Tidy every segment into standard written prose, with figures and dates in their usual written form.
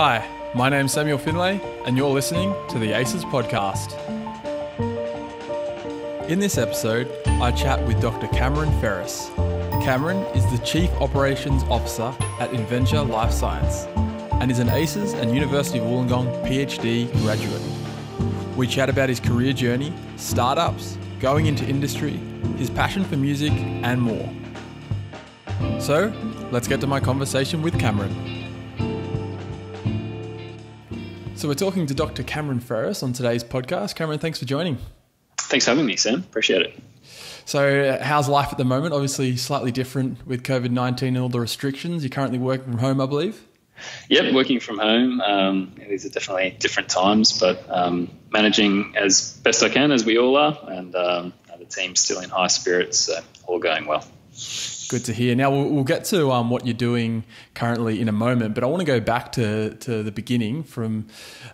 Hi, my name's Samuel Findlay, and you're listening to the ACES podcast. In this episode, I chat with Dr Cameron Ferris. Cameron is the Chief Operations Officer at Inventia Life Science and is an ACES and University of Wollongong PhD graduate. We chat about his career journey, startups, going into industry, his passion for music, and more. So, let's get to my conversation with Cameron. So we're talking to Dr. Cameron Ferris on today's podcast. Cameron, thanks for joining. Thanks for having me, Sam. Appreciate it. So how's life at the moment? Obviously slightly different with COVID-19 and all the restrictions. You're currently working from home, I believe? Yep, working from home. These are definitely different times, but managing as best I can, as we all are, and the team's still in high spirits, so all going well. Good to hear. Now, we'll get to what you're doing currently in a moment, but I want to go back to the beginning, from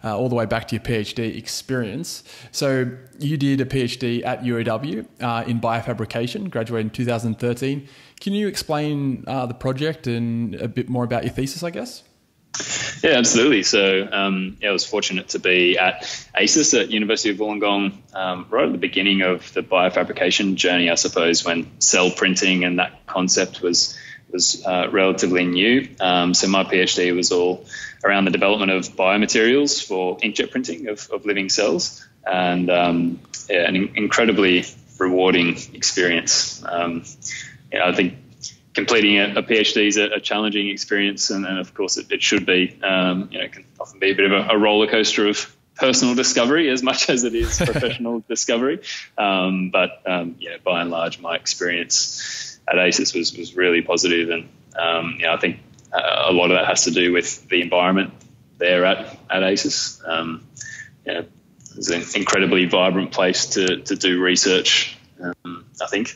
all the way back to your PhD experience. So you did a PhD at UOW in Biofabrication, graduated in 2013. Can you explain the project and a bit more about your thesis, I guess? Yeah, absolutely. So I was fortunate to be at ACES at University of Wollongong right at the beginning of the biofabrication journey, I suppose, when cell printing and that concept was relatively new. So my PhD was all around the development of biomaterials for inkjet printing of living cells, and an incredibly rewarding experience. I think completing a PhD is a challenging experience, and of course it should be. It can often be a bit of a roller coaster of personal discovery as much as it is professional discovery. But by and large, my experience at ACES was really positive, and I think a lot of that has to do with the environment there at ACES. It's an incredibly vibrant place to do research. I think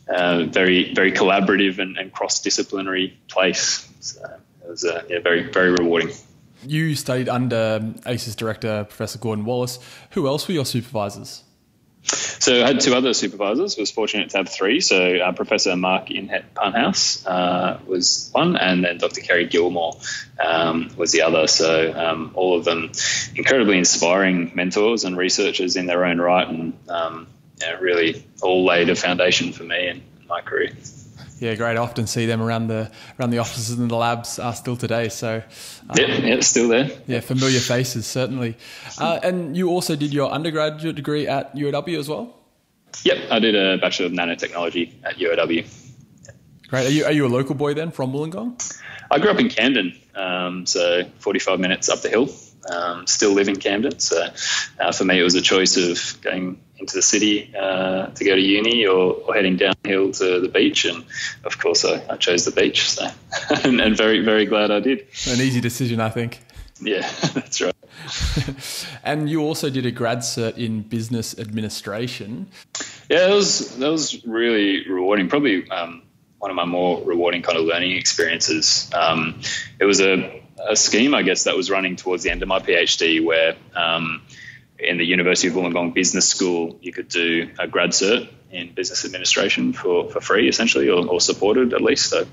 very, very collaborative and cross-disciplinary place. So it was very, very rewarding. You studied under ACES Director Professor Gordon Wallace. Who else were your supervisors? So I had two other supervisors. Was fortunate to have three. So Professor Mark Inhet-Punhouse was one, and then Dr Kerry Gilmore was the other. So all of them incredibly inspiring mentors and researchers in their own right, and really all laid a foundation for me and my career. Yeah, great. I often see them around the offices and the labs still today. So yeah, still there. Yeah, familiar faces, certainly. And you also did your undergraduate degree at UOW as well? Yep, I did a Bachelor of Nanotechnology at UOW. Great. Are you a local boy then from Wollongong? I grew up in Camden, so 45 minutes up the hill. Still live in Camden, so for me it was a choice of going into the city to go to uni or heading downhill to the beach, and of course I chose the beach, so and very, very glad I did. An easy decision, I think. Yeah, that's right. And you also did a grad cert in business administration. Yeah, that was really rewarding. Probably one of my more rewarding kind of learning experiences. It was a scheme, I guess, that was running towards the end of my PhD, where in the University of Wollongong Business School, you could do a grad cert in business administration for free, essentially, or supported at least, so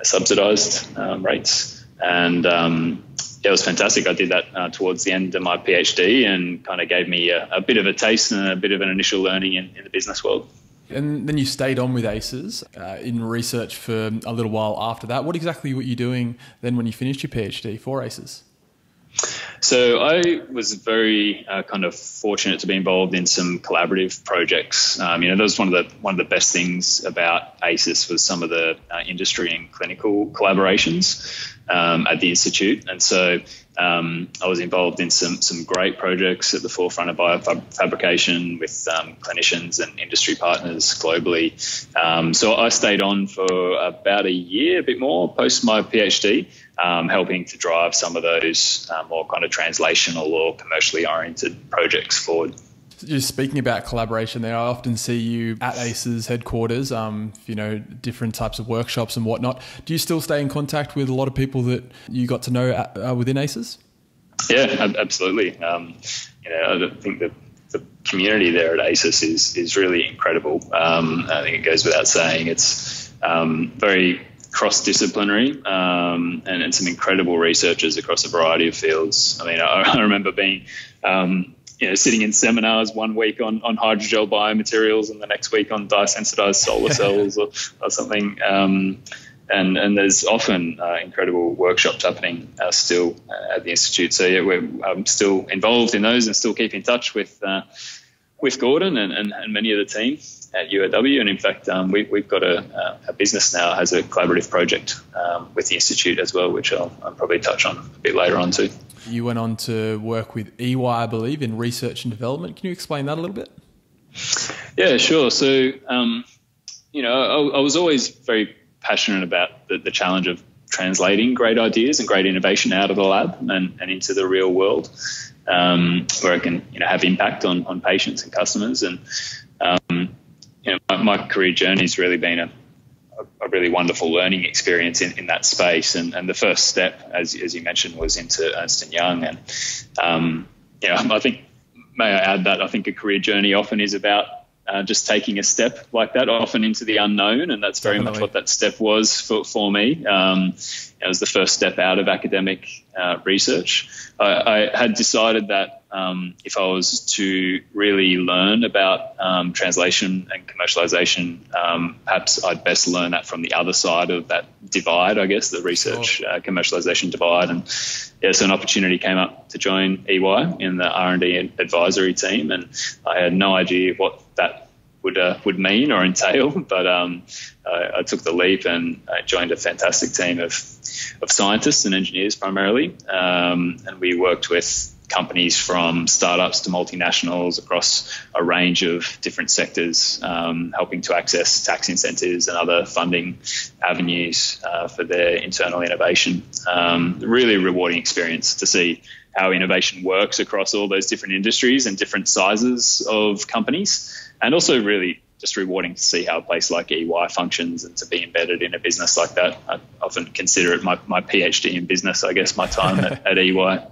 subsidised rates. And it was fantastic. I did that towards the end of my PhD, and kind of gave me a bit of a taste and a bit of an initial learning in the business world. And then you stayed on with ACES in research for a little while after that. What exactly were you doing then when you finished your PhD for ACES? So I was very kind of fortunate to be involved in some collaborative projects. That was one of the best things about ACES was some of the industry and clinical collaborations at the institute, and so I was involved in some great projects at the forefront of biofabrication with clinicians and industry partners globally. So I stayed on for about a year, a bit more, post my PhD, helping to drive some of those more kind of translational or commercially oriented projects forward. Just speaking about collaboration there, I often see you at ACES headquarters, different types of workshops and whatnot. Do you still stay in contact with a lot of people that you got to know within ACES? Yeah, absolutely. I think that the community there at ACES is really incredible. I think it goes without saying. It's very cross-disciplinary, and some incredible researchers across a variety of fields. I mean, I remember being sitting in seminars one week on hydrogel biomaterials and the next week on dye-sensitized solar cells or something. And there's often incredible workshops happening still at the Institute. So we're still involved in those and still keep in touch with Gordon and many of the team at UAW. And in fact, we've got a business now has a collaborative project with the Institute as well, which I'll probably touch on a bit later on too. You went on to work with EY, I believe, in research and development. Can you explain that a little bit? Yeah, sure. So, I was always very passionate about the challenge of translating great ideas and great innovation out of the lab and into the real world, where it can have impact on patients and customers. And my career journey has really been a really wonderful learning experience in that space. And the first step, as you mentioned, was into Ernst & Young. And I think, may I add that I think a career journey often is about just taking a step like that, often into the unknown, and that's very much what that step was for me. It was the first step out of academic research. I had decided that if I was to really learn about translation and commercialization, perhaps I'd best learn that from the other side of that divide, I guess, the research commercialization divide. And so an opportunity came up to join EY in the R&D advisory team, and I had no idea what that would mean or entail, but I took the leap and I joined a fantastic team of scientists and engineers primarily, and we worked with companies from startups to multinationals across a range of different sectors, helping to access tax incentives and other funding avenues for their internal innovation. Really rewarding experience to see how innovation works across all those different industries and different sizes of companies, and also really just rewarding to see how a place like EY functions and to be embedded in a business like that. I often consider it my PhD in business, I guess, my time at EY.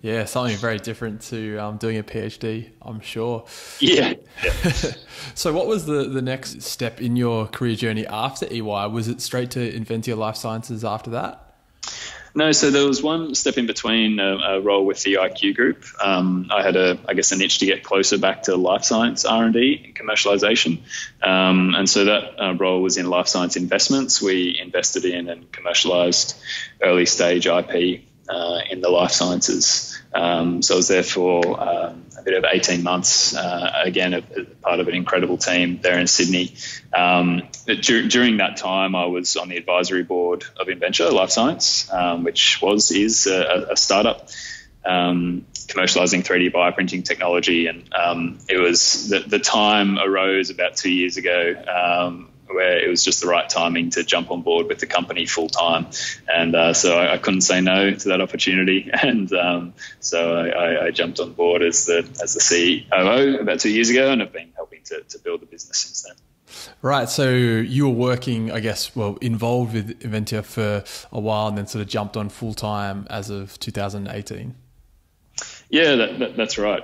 Yeah, something very different to doing a PhD, I'm sure. Yeah. So what was the next step in your career journey after EY? Was it straight to Inventia Life Sciences after that? No, so there was one step in between, a role with the IQ group. I had an itch to get closer back to life science R&D and commercialization. And so that role was in life science investments. We invested in and commercialized early stage IP in the life sciences. So I was there for a bit of 18 months, again, a part of an incredible team there in Sydney. During that time, I was on the advisory board of Inventia Life Science, which is a startup commercializing 3D bioprinting technology. And it was the time arose about 2 years ago, where it was just the right timing to jump on board with the company full time. And so I couldn't say no to that opportunity. And so I jumped on board as the COO about 2 years ago, and have been helping to build the business since then. Right. So you were working, I guess, involved with Inventia for a while and then sort of jumped on full time as of 2018. Yeah, that's right.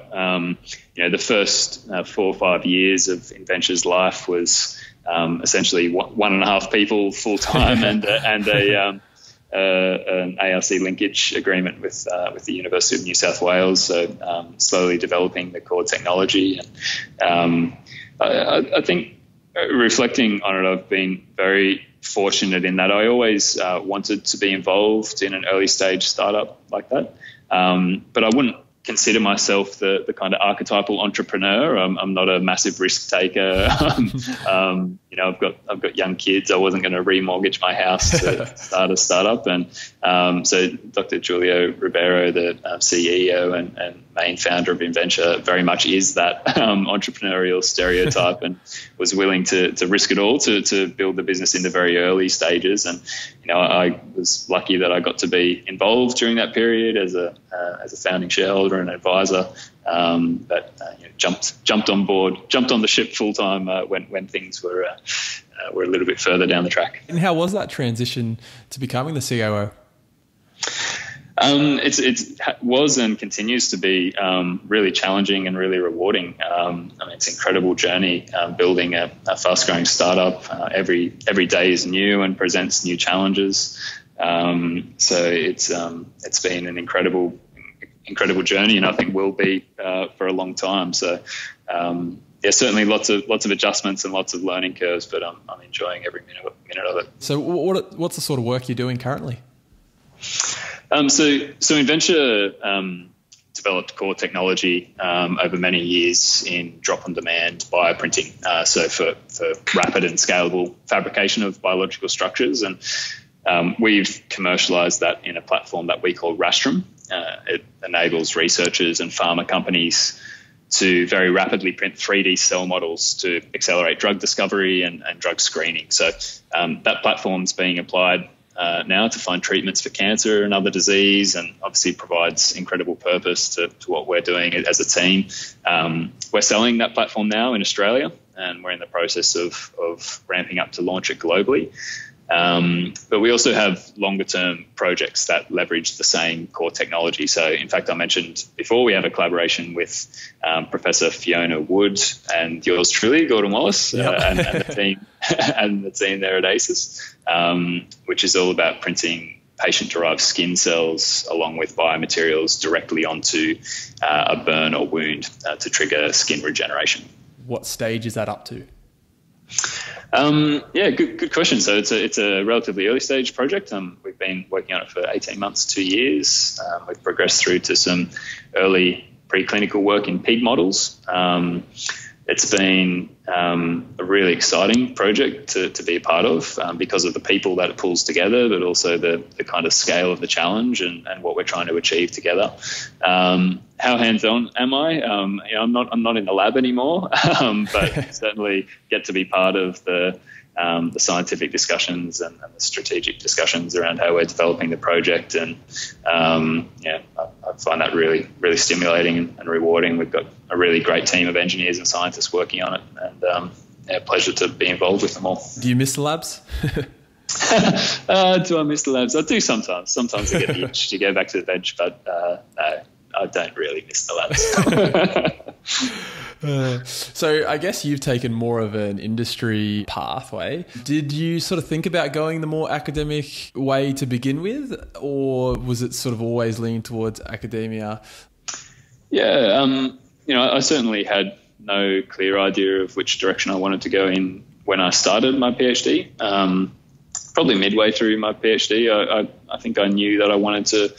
The first 4 or 5 years of Inventia's life was essentially 1.5 people full time and an ARC linkage agreement with the University of New South Wales. So slowly developing the core technology, and I think reflecting on it, I've been very fortunate in that I always wanted to be involved in an early stage startup like that, but I wouldn't consider myself the kind of archetypal entrepreneur. I'm not a massive risk taker. I've got young kids. I wasn't going to remortgage my house to start a startup. And so Dr. Julio Ribeiro, the CEO and main founder of Inventia, very much is that entrepreneurial stereotype, and was willing to risk it all to build the business in the very early stages. And I was lucky that I got to be involved during that period as a founding shareholder and advisor, that jumped on board, jumped on the ship full time when things were a little bit further down the track. And how was that transition to becoming the COO? Was and continues to be really challenging and really rewarding. It's an incredible journey building a fast-growing startup. Every day is new and presents new challenges. So it's been an incredible journey, and I think will be for a long time. So certainly lots of adjustments and lots of learning curves, but I'm enjoying every minute of it. So what's the sort of work you're doing currently? So Inventia developed core technology over many years in drop-on-demand bioprinting. So for rapid and scalable fabrication of biological structures, and we've commercialized that in a platform that we call Rastrum. It enables researchers and pharma companies to very rapidly print 3D cell models to accelerate drug discovery and drug screening. So that platform's being applied now to find treatments for cancer and other disease, and obviously provides incredible purpose to what we're doing as a team. We're selling that platform now in Australia, and we're in the process of ramping up to launch it globally. But we also have longer term projects that leverage the same core technology. So in fact, I mentioned before, we have a collaboration with Professor Fiona Wood and yours truly, Gordon Wallace, and the team there at ACES, which is all about printing patient-derived skin cells along with biomaterials directly onto a burn or wound to trigger skin regeneration. What stage is that up to? Good question. So it's a relatively early stage project. We've been working on it for 18 months, 2 years. We've progressed through to some early preclinical work in pig models. It's been a really exciting project to be a part of because of the people that it pulls together, but also the kind of scale of the challenge and what we're trying to achieve together. How hands-on am I? I'm not in the lab anymore, but certainly get to be part of the scientific discussions and the strategic discussions around how we're developing the project. And I find that really, really stimulating and rewarding. We've got a really great team of engineers and scientists working on it, and pleasure to be involved with them all. Do you miss the labs? Do I miss the labs? I do sometimes. Sometimes I get the itch to go back to the bench, but no, I don't really miss the labs. So I guess you've taken more of an industry pathway. Did you sort of think about going the more academic way to begin with, or was it sort of always leaning towards academia? Yeah, I certainly had no clear idea of which direction I wanted to go in when I started my PhD. Probably midway through my PhD, I think I knew that I wanted to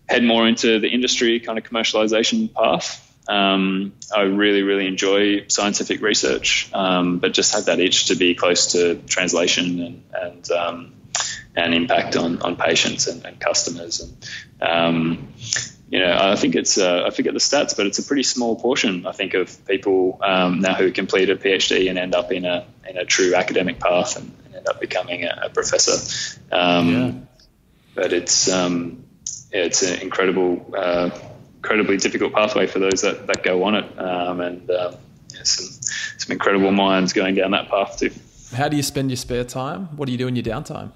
head more into the industry kind of commercialization path. I really, really enjoy scientific research, but just had that itch to be close to translation and impact on patients and customers. I think I forget the stats, but it's a pretty small portion, I think, of people now who complete a PhD and end up in a true academic path and end up becoming a professor. But it's an incredibly difficult pathway for those that go on it, some incredible minds going down that path too. How do you spend your spare time? What do you do in your downtime?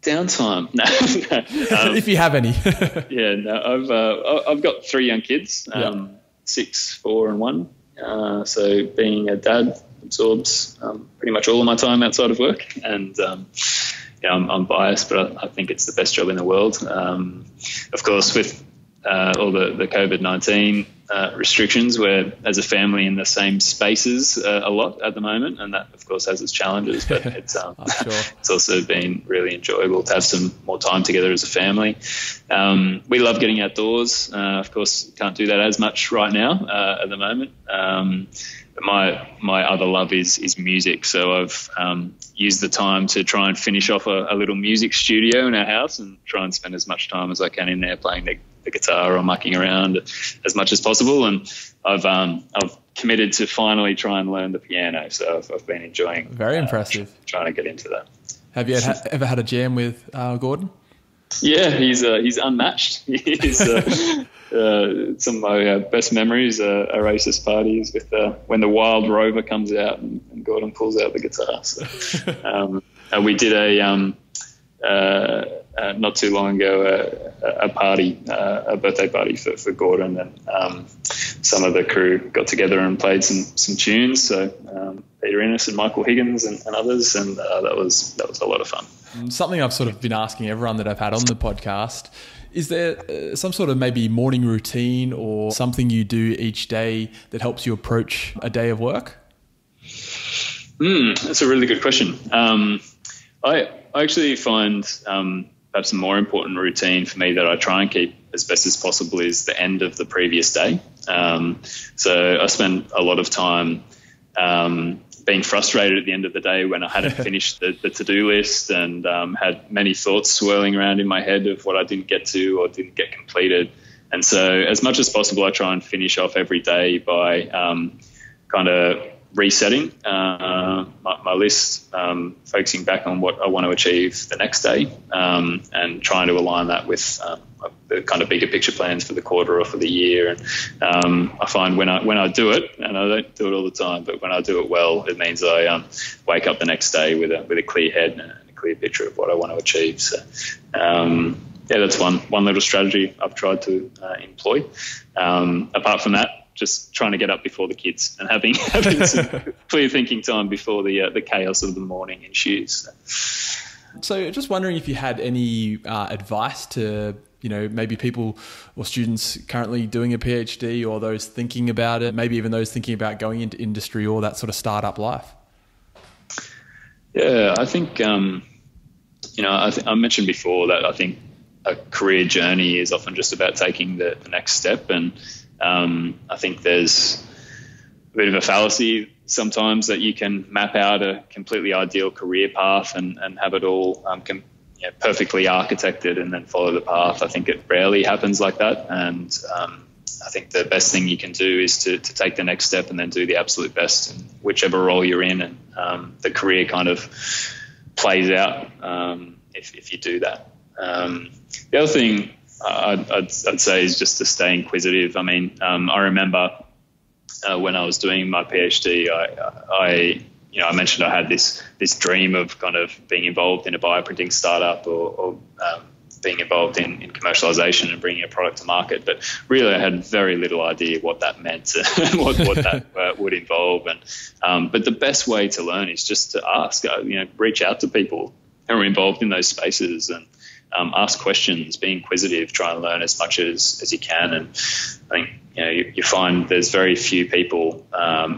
Downtime? No. If you have any. I've got 3 young kids, 6, 4 and 1. So being a dad absorbs pretty much all of my time outside of work, and I'm biased, but I think it's the best job in the world. Of course, with all the COVID-19 restrictions, we're as a family in the same spaces a lot at the moment, and that of course has its challenges, but it's sure. It's also been really enjoyable to have some more time together as a family. We love getting outdoors. Of course, can't do that as much right now at the moment. But my other love is music. So I've used the time to try and finish off a little music studio in our house and try and spend as much time as I can in there playing the guitar or mucking around as much as possible. And I've committed to finally try and learn the piano. So I've been enjoying. Very impressive. Trying to get into that. Have you ever had a jam with Gordon? Yeah, he's unmatched. He's some of my best memories are ACES parties with when the Wild Rover comes out and Gordon pulls out the guitar. So we did a not too long ago a party, a birthday party for Gordon, and some of the crew got together and played some tunes. So Peter Innes and Michael Higgins and others, and that was a lot of fun. Something I've sort of been asking everyone that I've had on the podcast, is there some sort of maybe morning routine or something you do each day that helps you approach a day of work? That's a really good question. I actually find perhaps a more important routine for me that I try and keep as best as possible is the end of the previous day. So I spend a lot of time being frustrated at the end of the day when I hadn't finished the to-do list, and had many thoughts swirling around in my head of what I didn't get to or didn't get completed. And so as much as possible, I try and finish off every day by kind of resetting my list, focusing back on what I want to achieve the next day, and trying to align that with the kind of bigger picture plans for the quarter or for the year. And I find when I do it, and I don't do it all the time, but when I do it well, it means I wake up the next day with a clear head and a clear picture of what I want to achieve. So that's one little strategy I've tried to employ. Apart from that, just trying to get up before the kids and having some clear thinking time before the chaos of the morning ensues. So just wondering if you had any advice to, maybe people or students currently doing a PhD, or those thinking about it, maybe even those thinking about going into industry or that sort of startup life. Yeah, I think, I mentioned before that I think a career journey is often just about taking the next step. And I think there's a bit of a fallacy sometimes that you can map out a completely ideal career path and have it all perfectly architected and then follow the path. I think it rarely happens like that. And I think the best thing you can do is to take the next step and then do the absolute best in whichever role you're in. And the career kind of plays out if you do that. The other thing I'd say is just to stay inquisitive. I mean, I remember when I was doing my PhD, I mentioned I had this dream of kind of being involved in a bioprinting startup or being involved in commercialization and bringing a product to market. But really, I had very little idea what that meant, what that would involve. But the best way to learn is just to ask. Reach out to people who are involved in those spaces and ask questions, be inquisitive, try and learn as much as you can. And I think you find there's very few people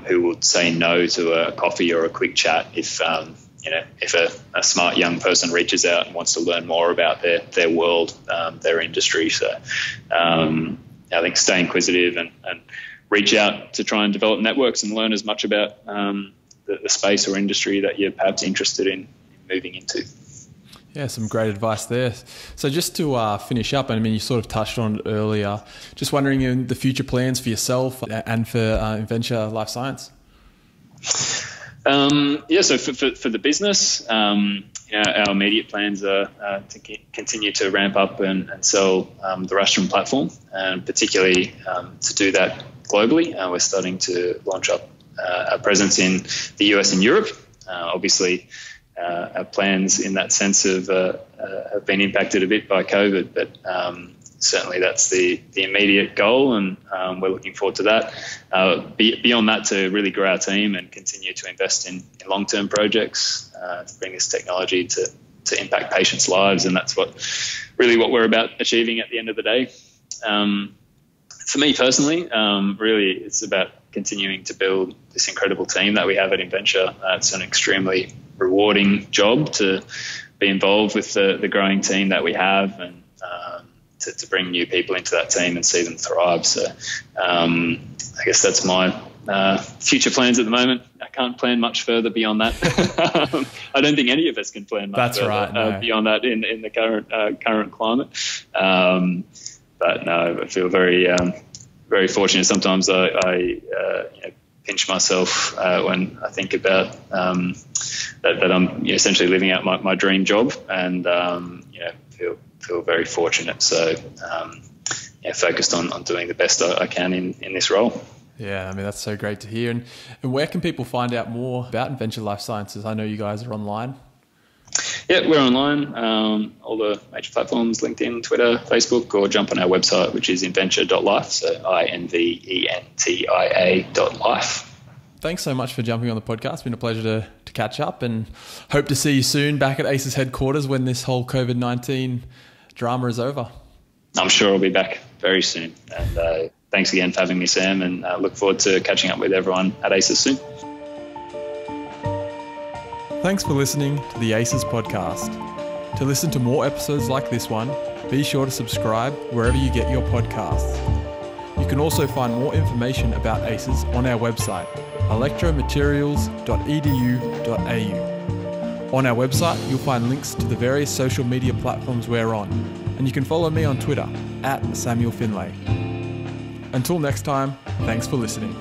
who will say no to a coffee or a quick chat if a smart young person reaches out and wants to learn more about their world, their industry. So I think stay inquisitive and reach out to try and develop networks and learn as much about the space or industry that you're perhaps interested in moving into. Yeah, some great advice there. So just to finish up, I mean, you sort of touched on it earlier, just wondering in the future plans for yourself and for Inventia Life Science. So for the business, our immediate plans are to continue to ramp up and sell the Rastrum platform, and particularly to do that globally. We're starting to launch up a presence in the US and Europe. Obviously, our plans in that sense have been impacted a bit by COVID, but certainly that's the immediate goal, and we're looking forward to that. Beyond that, to really grow our team and continue to invest in long-term projects to bring this technology to impact patients' lives, and that's what we're about achieving at the end of the day. For me personally, really it's about continuing to build this incredible team that we have at Inventia. It's an extremely rewarding job to be involved with the growing team that we have, and to bring new people into that team and see them thrive. So I guess that's my future plans at the moment. I can't plan much further beyond that. I don't think any of us can plan much further beyond that in the current climate. But no, I feel very very fortunate. Sometimes I pinch myself when I think about that I'm essentially living out my dream job, and feel very fortunate. So focused on doing the best I can in this role. Yeah, I mean, that's so great to hear. And where can people find out more about Inventia Life Sciences? I know you guys are online. Yeah, we're online, all the major platforms, LinkedIn, Twitter, Facebook, or jump on our website, which is inventia.life, so INVENTIA.life. Thanks so much for jumping on the podcast. It's been a pleasure to catch up, and hope to see you soon back at ACES headquarters when this whole COVID-19 drama is over. I'm sure I'll be back very soon. And thanks again for having me, Sam, and look forward to catching up with everyone at ACES soon. Thanks for listening to the ACES podcast. To listen to more episodes like this one, be sure to subscribe wherever you get your podcasts. You can also find more information about ACES on our website, electromaterials.edu.au. On our website, you'll find links to the various social media platforms we're on, and you can follow me on Twitter @Samuel Findlay. Until next time, thanks for listening.